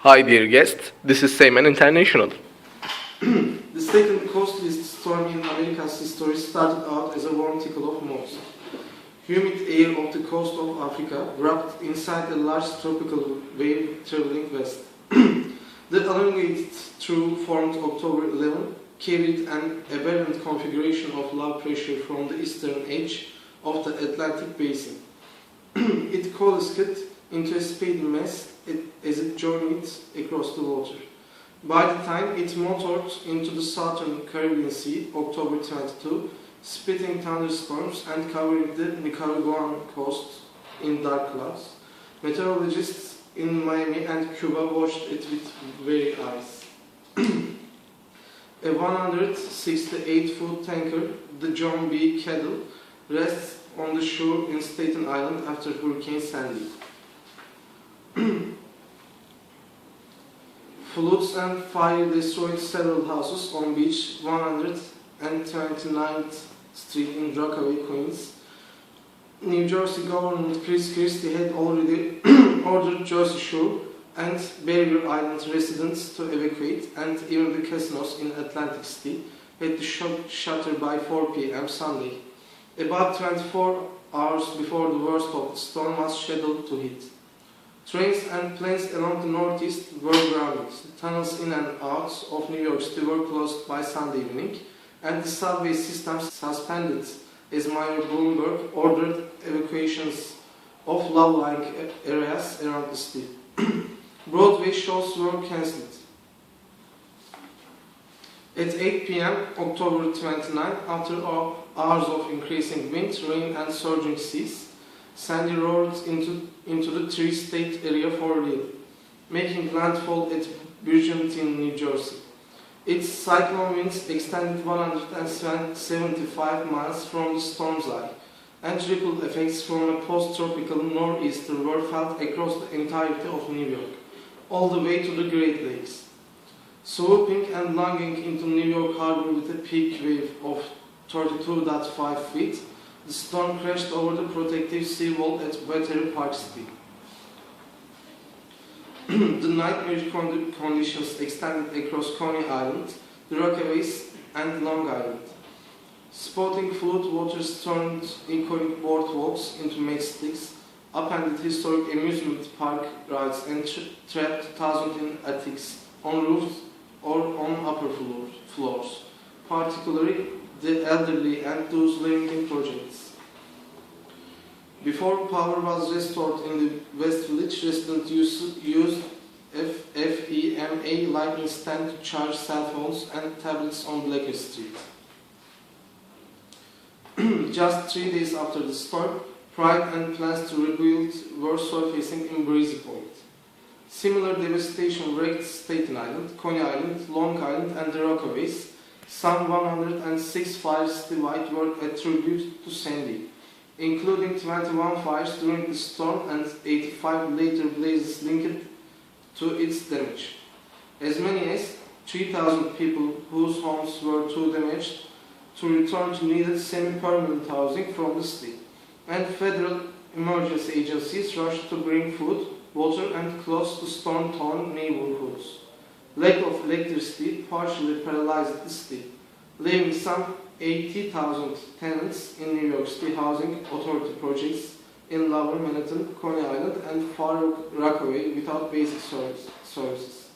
Hi dear guest, this is Seymen International. The second costliest storm in America's history started out as a warm trickle of moss. Humid air of the coast of Africa wrapped inside a large tropical wave traveling west. The elongated trough formed October 11 carried an aberrant configuration of low pressure from the eastern edge of the Atlantic basin. It coalesced into a speedy mass as it journeyed across the water. By the time it motored into the southern Caribbean Sea, October 22, spitting thunderstorms and covering the Nicaraguan coast in dark clouds, meteorologists in Miami and Cuba watched it with weary eyes. A 168-foot tanker, the John B. Cadell, rests on the shore in Staten Island after Hurricane Sandy. Floods and fire destroyed several houses on beach 129th Street in Rockaway, Queens. New Jersey Governor Chris Christie had already ordered Jersey Shore and Barrier Island residents to evacuate, and even the casinos in Atlantic City had to shutter by 4 p.m. Sunday, about 24 hours before the worst of the storm was scheduled to hit. Trains and planes along the northeast were grounded. Tunnels in and out of New York City were closed by Sunday evening, and the subway system suspended as Mayor Bloomberg ordered evacuations of low-lying areas around the city. Broadway shows were cancelled. At 8 p.m. October 29, after hours of increasing wind, rain and surging seas, Sandy roared into the tri-state area for real, making landfall at Bridgeton, New Jersey. Its cyclone winds extended 175 miles from the storm's eye, and ripple effects from a post-tropical nor'easter were felt across the entirety of New York, all the way to the Great Lakes. Swooping and lunging into New York Harbor with a peak wave of 32.5 feet, the storm crashed over the protective seawall at Battery Park City. The nightmare conditions extended across Coney Island, the Rockaways, and Long Island. Spotting flood waters turned iconic boardwalks into matchsticks, upended historic amusement park rides, and trapped thousands in attics, on roofs, or on upper floors, particularly the elderly and those living in projects. Before power was restored in the West Village, residents used FEMA lightning stand to charge cell phones and tablets on Blacker Street. Just 3 days after the storm, pride and plans to rebuild were surfacing in Breezy Point. Similar devastation wrecked Staten Island, Coney Island, Long Island, and the Rockaways. Some 106 fires citywide were attributed to Sandy, including 21 fires during the storm and 85 later blazes linked to its damage. As many as 3,000 people whose homes were too damaged to return to needed semi-permanent housing from the city, and federal emergency agencies rushed to bring food, water, and clothes to storm-torn neighborhoods. Lack of electricity partially paralyzed the city, leaving some 80,000 tenants in New York City Housing Authority projects in Lower Manhattan, Coney Island, and Far Rockaway without basic services.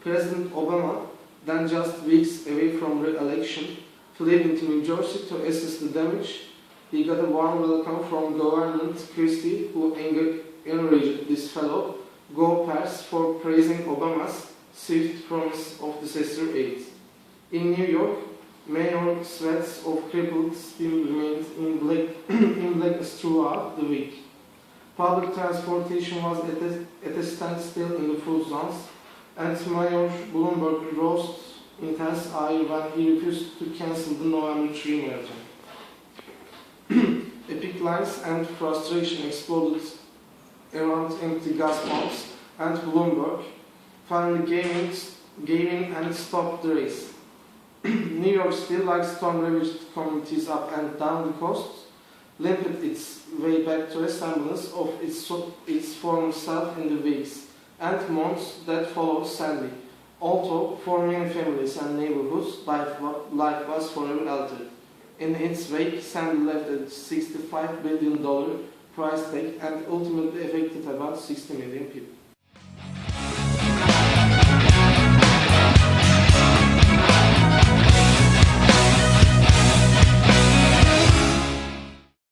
President Obama, then just weeks away from re-election, flew into New Jersey to assess the damage. He got a warm welcome from Governor Christie, who encouraged this fellow go-pairs for praising Obama's swift promise of disaster aid. In New York, Mayor sweats of crippled steel remained in blackness throughout the week. Public transportation was at a standstill in the food zones, and Mayor Bloomberg roused intense ire when he refused to cancel the November 3 marathon. Epic lines and frustration exploded around empty gas pumps, and Bloomberg finally gave in and stopped the race. New York City, like storm-ravaged communities up and down the coast, limped its way back to a semblance of its former self in the weeks and months that followed Sandy. Although for many families and neighborhoods, life was forever altered. In its wake, Sandy left a $65 billion price tag and ultimately affected about 60 million people.